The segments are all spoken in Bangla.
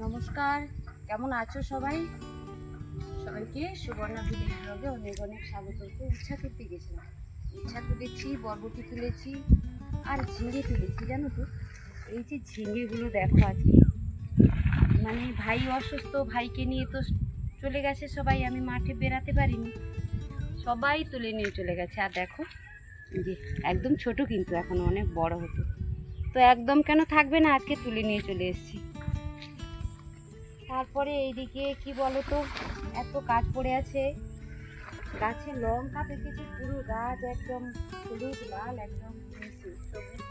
নমস্কার, কেমন আছো সবাই? সবাইকে সুবর্ণা ভিলেজ ব্লগে অনেক অনেক স্বাগত। উচ্ছা তুলতে গেছিলাম, উচ্ছা তুলেছি, বরবটি তুলেছি আর ঝিঙে তুলেছি। জানো তো, এই যে ঝিঙেগুলো দেখো আজকে, মানে ভাই অসুস্থ, ভাইকে নিয়ে তো চলে গেছে সবাই, আমি মাঠে বেরাতে পারিনি, সবাই তুলে নিয়ে চলে গেছে। আর দেখো যে একদম ছোট, কিন্তু এখন অনেক বড় হতো, তো একদম কেন থাকবে না, আজকে তুলে নিয়ে চলে এসেছি। তারপরে এইদিকে কি বলো তো, এত কাজ পড়ে আছে, গাছে লঙ্কা পেকেছে, পুরো গাছ একদম হলুদ লাল, একদম সবুজ।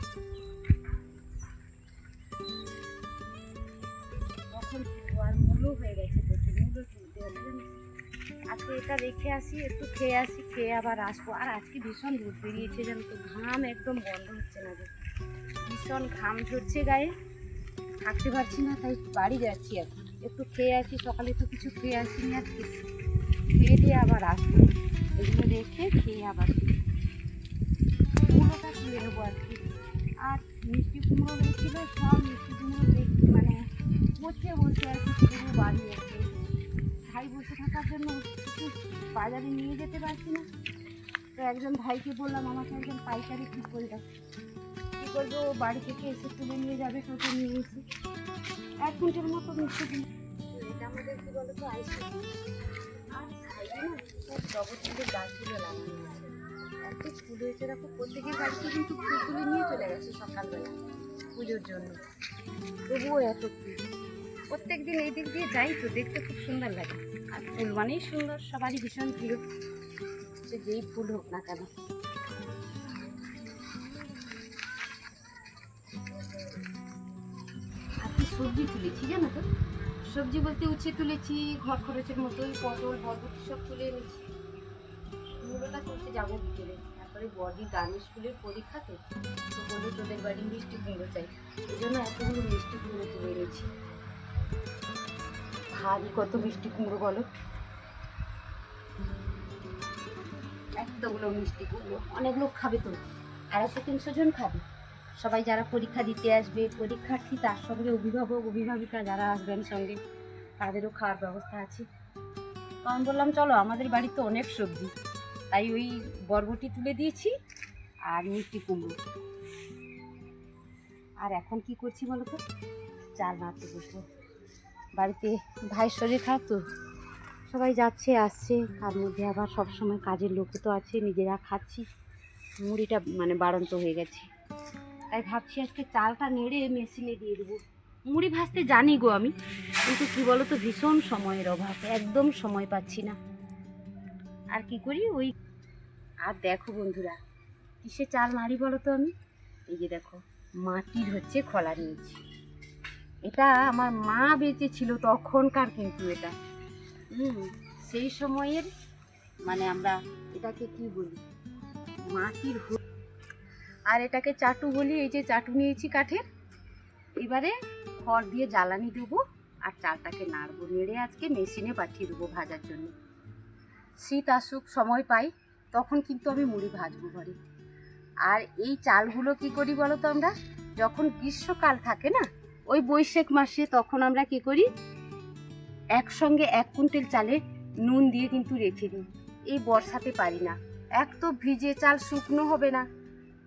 তখন আর মূলো হয়ে গেছে, প্রচুর মূলো তুলতে হবে জানো। আজকে এটা রেখে আসি, একটু খেয়ে আসি, খেয়ে আবার আসবো। আর আজকে ভীষণ রোদ বেরিয়েছে জানো তো, ঘাম একদম বন্ধ হচ্ছে না, ভীষণ ঘাম ঝরছে গায়ে, থাকতে পারছি না, তাই বাড়ি যাচ্ছি। এখন একটু খেয়ে আসি, সকালে তো কিছু খেয়ে আসিনি, আজকে খেয়ে দিয়ে আবার আসবো, এগুলো রেখে খেয়ে আবার কুমড়োটা তুলে নেবো আর কি। আর মিষ্টি কুমড়ো হয়েছিল, সব মিষ্টি কুমড়ো মানে পচে বসে আর কি, পুরো বাড়ি আছে। ভাই বসে থাকার জন্য কিছু বাজারে নিয়ে যেতে পারছি না, তো একজন ভাইকে বললাম আমাকে একজন পাইকারি ঠিক করে দাও। কী করবো, বাড়ি থেকে এসে তুলে নিয়ে যাবে, টোটো নিয়ে এসে 1 কুইন্টাল মতো মিষ্টি কুমড়ো। এটা আমাদের কী বলো তো, আইসি। আর সাইডে না সব জগৎপুরের গাছগুলো লাগানো আছে, এত ফুল হয়েছে দেখো, প্রত্যেকের বাড়িতে কিন্তু ফুল তুলে নিয়ে চলে গেছে সকালবেলা পুজোর জন্য, তবুও এত ফুল। প্রত্যেক দিন এই দিক দিয়ে যাই তো, দেখতে খুব সুন্দর লাগে। আর ফুল মানেই সুন্দর, সবারই ভীষণ প্রিয়, সে যেই ফুল হোক না কেন। আর কি সবজি তুলেছি জানো তো, সবজি বলতে উচ্ছে তুলেছি, ঘর খরচের মতোই, পটল বরবটি সব তুলে এনেছি। মূলটা তুলতে যাবো বিকেলে, তারপরে বডি গানের স্কুলের পরীক্ষা তো, তো বলে তোদের বাড়ি মিষ্টি কুমড়ো চাই, এই জন্য এতগুলো মিষ্টি কুমড়ো তুলে এনেছি। ভারী কত মিষ্টি কুমড়ো বলো, এতগুলো মিষ্টি কুমড়ো, অনেক লোক খাবে তো, 250-300 জন খাবে। সবাই যারা পরীক্ষা দিতে আসবে, পরীক্ষার্থী, তার সঙ্গে অভিভাবক অভিভাবিকা যারা আসবেন সঙ্গে, তাদেরও খাওয়ার ব্যবস্থা আছে। তো আমি বললাম চলো, আমাদের বাড়িতে অনেক সবজি, তাই ওই বরবটি তুলে দিয়েছি আর মিষ্টি কুমড়ো। আর এখন কি করছি বলো তো, চাল নাড়তে বসবো। বাড়িতে ভাইয়ের শরীর খারাপ তো, সবাই যাচ্ছে আসছে, তার মধ্যে আবার সবসময় কাজের লোকও তো আছে, নিজেরা খাচ্ছি, মুড়িটা মানে বাড়ন্ত হয়ে গেছে, তাই ভাবছি আজকে চালটা নেড়ে মেশিনে দিয়ে দেবো। মুড়ি ভাজতে জানি গো আমি, কিন্তু কী বলো তো, ভীষণ সময়ের অভাব, একদম সময় পাচ্ছি না। আর কি করি ওই। আর দেখো বন্ধুরা, কিসে চাল নাড়ি বলো তো আমি, এই যে দেখো, মাটির হচ্ছে খোলা নিয়েছি। এটা আমার মা বেঁচে ছিল তখনকার, কিন্তু এটা সেই সময়ের, মানে আমরা এটাকে কি বলি, মাটির। আর এটাকে চাটু বলি। এই যে চাটু নিয়েছি কাঠের, এবারে খড় দিয়ে জ্বালানি দেবো আর চালটাকে নাড়বো, নেড়ে আজকে মেশিনে পাঠিয়ে দেবো ভাজার জন্য। শীত আসুক, সময় পাই, তখন কিন্তু আমি মুড়ি ভাজবো ঘরে। আর এই চালগুলো কি করি বলো তো, আমরা যখন গ্রীষ্মকাল থাকে না, ওই বৈশাখ মাসে, তখন আমরা কি করি, একসঙ্গে 1 কুইন্টাল চালে নুন দিয়ে কিন্তু রেখে দিই। এই বর্ষাতে পারি না, এক তো ভিজে চাল শুকনো হবে না,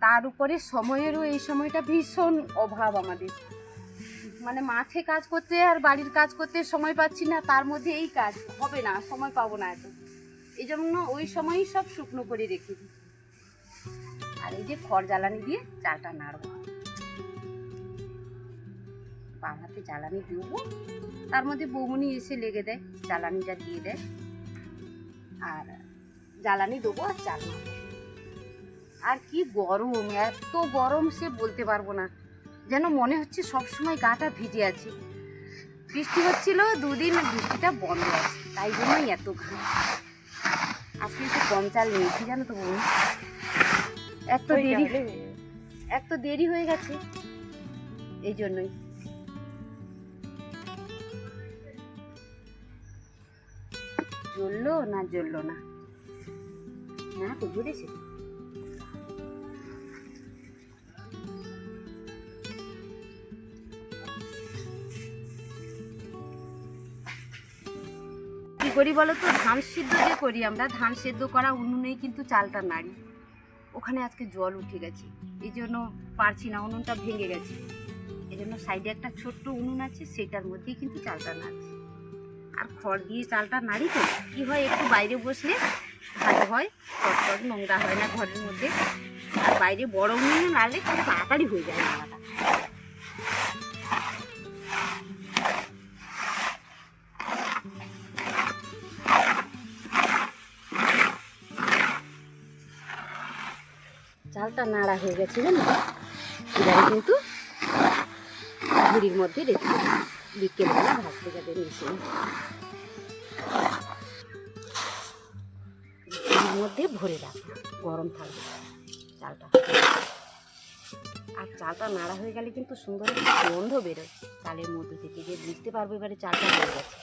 তার উপরে সময়েরও এই সময়টা ভীষণ অভাব আমাদের, মানে মাঠে কাজ করতে আর বাড়ির কাজ করতে সময় পাচ্ছি না, তার মধ্যে এই কাজ হবে না, সময় পাবো না এত, এই জন্য ওই সময়ই সব শুকনো করে রেখে দিই। আর এই যে খড় জ্বালানি দিয়ে চালটা নাড়বো, বাঁ হাতে জ্বালানি দেবো, তার মধ্যে বৌমনি এসে লেগে দেয়, জ্বালানিটা দিয়ে দেয়, আর জ্বালানি দেবো আর চাল নাড়বো। আর কি গরম, এত গরম সে বলতে পারবো না, যেন মনে হচ্ছে সবসময় গাটা ভিজে আছে। বৃষ্টি হচ্ছিল 2 দিন, বৃষ্টিটা বন্ধ আছে, তাই জন্যই এত ঘাম। আজকে একটু কম চাল নিয়েছি জানো তো বৌমনি, এত দেরি হয়ে গেছে, এই জন্যই। জ্বললো না জ্বললো না, না তো জ্বলেছে। করি বলো তো, ধান সিদ্ধ যে করি আমরা, ধান সেদ্ধ করা উনুনেই কিন্তু চালটা নাড়ি। ওখানে আজকে জল উঠে গেছে, এই জন্য পারছি না, উনুনটা ভেঙে গেছে। এই জন্য সাইডে একটা ছোট্ট উনুন আছে, সেটার মধ্যেই কিন্তু চালটা নাড়ছি। আর খড় দিয়ে চালটা নাড়ি তো কী হয়, একটু বাইরে বসলে ভালো হয়, খড় নোংরা হয় না ঘরের মধ্যে। আর বাইরে বড় উনুনে নাড়লে খুব তাড়াতাড়ি হয়ে যায় নাড়াটা। চালটা নাড়া হয়ে গেছে জানো, এবারে কিন্তু ঝুড়ির মধ্যে রেখে বিকেলবেলা ভাজতে যাবে মেশিনে। ঝুড়ির মধ্যে ভরে রাখবো, গরম থাকবে চালটা। আর চালটা নাড়া হয়ে গেলে কিন্তু সুন্দর একটা গন্ধ বেরোয় চালের মধ্যে থেকে, যে বুঝতে পারবো এবারে চালটা হয়ে গেছে।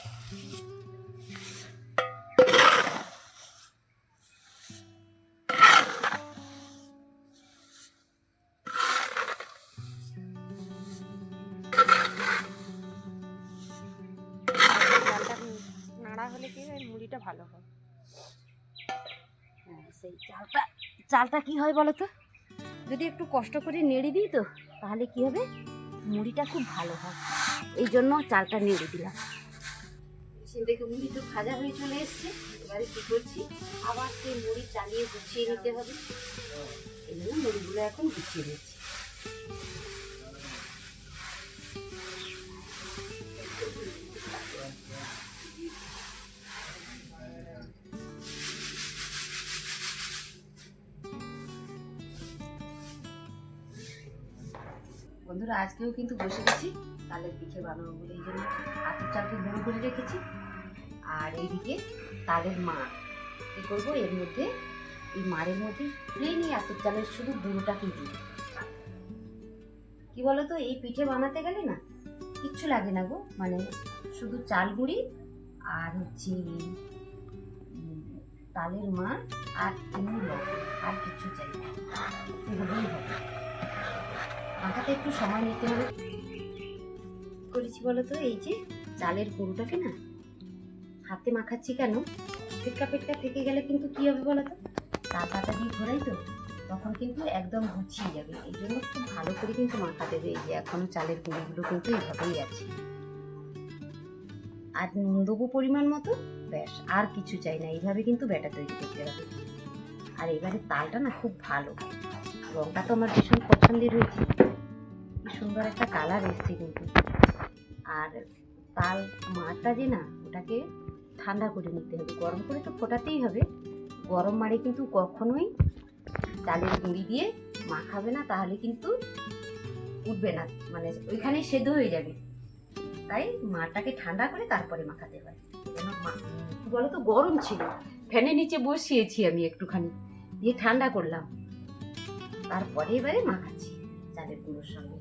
চালটা নাড়া হলে কি হয়, মুড়িটা ভালো হয়। হ্যাঁ, সেই চালটা কি হয় বলো তো, যদি একটু কষ্ট করে নেড়ে দিই তো তাহলে কি হবে, মুড়িটা খুব ভালো হয়। এই জন্য চালটা নেড়ে দিলাম। মেশিন থেকে মুড়ি তো ভাজা হয়ে চলে এসছে। এবারে কী করছি, আবার সেই মুড়ি চালিয়ে গুছিয়ে নিতে হবে। এই জন্য মুড়িগুলো এখন গুছিয়ে নিচ্ছি। বন্ধুরা, আজকেও কিন্তু বসে গেছি তালের পিঠে বানাবো বলে, এই জন্য আতপ চালকে গুঁড়ো করে রেখেছি। আর এইদিকে তালের মাড় কী করবো, এর মধ্যে এই মাড়ের মধ্যে প্লেন এই আতপ চালের শুধু গুঁড়োটাকে দিই। কী বলো তো, এই পিঠে বানাতে গেলে না কিচ্ছু লাগে না গো, মানে শুধু চাল গুঁড়ি আর হচ্ছে তালের মাড় আর এমনি লবণ, আর কিচ্ছু চাই না, এগুলোই হবে। মাখাতে একটু সময় নিতে হবে। করেছি বলো তো, এই যে চালের গুঁড়োটাকে না হাতে মাখাচ্ছি কেন, পেটকা পেটকা থেকে গেলে কিন্তু কী হবে বলো তো, চা পাতা দিয়ে ঘোরাই তো, তখন কিন্তু একদম গুছিয়ে যাবে। এই জন্য খুব ভালো করে কিন্তু মাখা দেবে। এই যে এখনো চালের গুঁড়োগুলো কিন্তু এইভাবেই আছে। আর নুন দেবো পরিমাণ মতো, ব্যাস, আর কিছু চাই না। এইভাবে কিন্তু ব্যাটা তৈরি করতে হবে। আর এবারে তালটা না খুব ভালো, রঙটা তো আমার ভীষণ পছন্দের হয়েছে, কি সুন্দর একটা কালার এসছে কিন্তু। আর তাল মাড়টা যে না, ওটাকে ঠান্ডা করে নিতে হবে, গরম করে তো ফোটাতেই হবে। গরম মাড়ে কিন্তু কখনোই চালের গুঁড়ি দিয়ে মাখাবে না, তাহলে কিন্তু উঠবে না, মানে ওইখানেই সেদ্ধ হয়ে যাবে। তাই মাটাকে ঠান্ডা করে তারপরে মাখাতে হয়। কি বলো তো, গরম ছিল, ফ্যানের নিচে বসিয়েছি আমি একটুখানি, দিয়ে ঠান্ডা করলাম, তারপরে এবারে মাখাচ্ছি চালের গুঁড়োর সঙ্গে।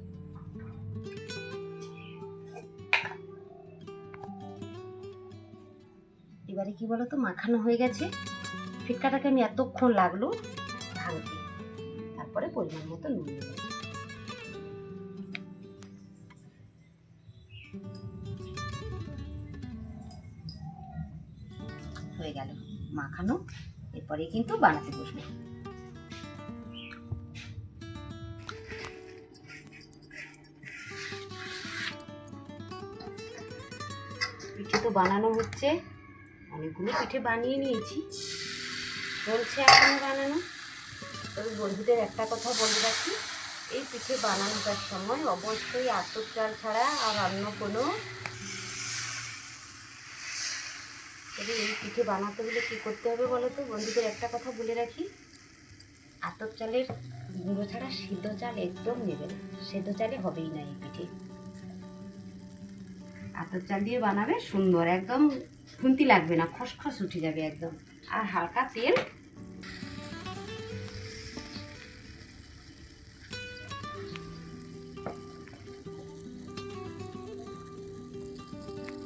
এবারে কি বলো তো, মাখানো হয়ে গেছে। ফিটকাটাকে আমি এতক্ষণ লাগলো ভাঙতে, তারপরে পরিমাণ মতো নুন দেবো। হয়ে গেল মাখানো, এরপরে কিন্তু বানাতে বসবো। পিঠে তো বানানো হচ্ছে, অনেকগুলো পিঠে বানিয়ে নিয়েছি, চলছে এখনো বানানো। তবে বন্ধুদের একটা কথা বলে রাখি, এই পিঠে বানানোটার সময় অবশ্যই আতপ চাল ছাড়া আর অন্য কোনো, তবে এই পিঠে বানাতে হলে কী করতে হবে বলো তো, বন্ধুদের একটা কথা বলে রাখি, আতপ চালের গুঁড়ো ছাড়া সিদ্ধ চাল একদম নেবে না, সেদ্ধ চালে হবেই না এই পিঠে। আতপ চাল দিয়ে বানাবে, সুন্দর একদম খুন্তি লাগবে না, খসখস উঠে যাবে একদম। আর হালকা তেল,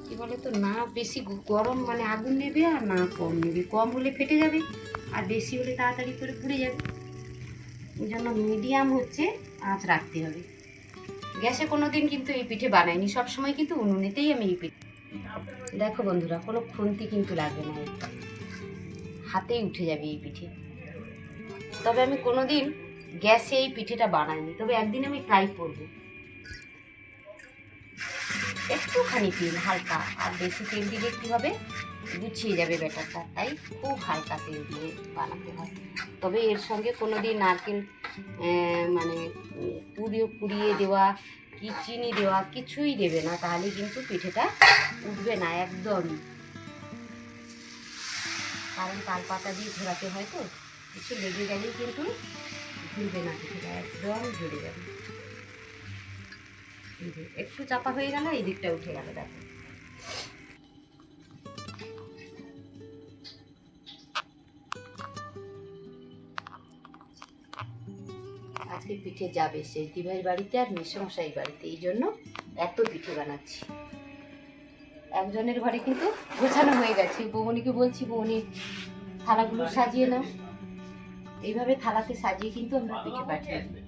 কি বলে তো, না বেশি গরম মানে আগুন নেবে আর না কম নেবে, কম হলে ফেটে যাবে আর বেশি হলে তাড়াতাড়ি করে পুড়ে যাবে। এই জন্য মিডিয়াম হচ্ছে আঁচ রাখতে হবে। গ্যাসে কোনো দিন কিন্তু এই পিঠে বানাইনি, সবসময় কিন্তু উনুনেতেই আমি এই পিঠে দেখো বন্ধুরা, কোনো খুন্তি কিন্তু লাগবে না, হাতেই উঠে যাবে এই পিঠে। তবে আমি কোনোদিন গ্যাসে এই পিঠেটা বানাইনি, তবে একদিন আমি ট্রাই করবো। একটুখানি তেল হালকা, আর বেশি তেল দিলে কী হবে, গুছিয়ে যাবে ব্যাটারটা, তাই খুব হালকা তেল দিয়ে বানাতে হয়। তবে এর সঙ্গে কোনো দিন নারকেল মানে পুড়িয়ে দেওয়া কি চিনি দেওয়া কিছুই দেবে না, তাহলে কিন্তু পিঠেটা উঠবে না একদমই। কারণ তাল পাতা দিয়ে ঘোরাতে হয়, তো কিছু লেগে গেলেই কিন্তু ঘুরবে না, পিঠেটা একদম ঝরে যাবে। একটু চাপা হয়ে গেল, এই দিকটা উঠে গেল, দেখো। আজকে পিঠে যাবে সেই দিভাইয়ের বাড়িতে আর মেসমশাইয়ের বাড়িতে, এই জন্য এত পিঠে বানাচ্ছি। একজনের ঘরে কিন্তু গোছানো হয়ে গেছে, বৌমনিকে বলছি, বৌমনি থালাগুলো সাজিয়ে নাও। এইভাবে থালাতে সাজিয়ে কিন্তু আমরা পিঠে পাঠিয়ে দিই।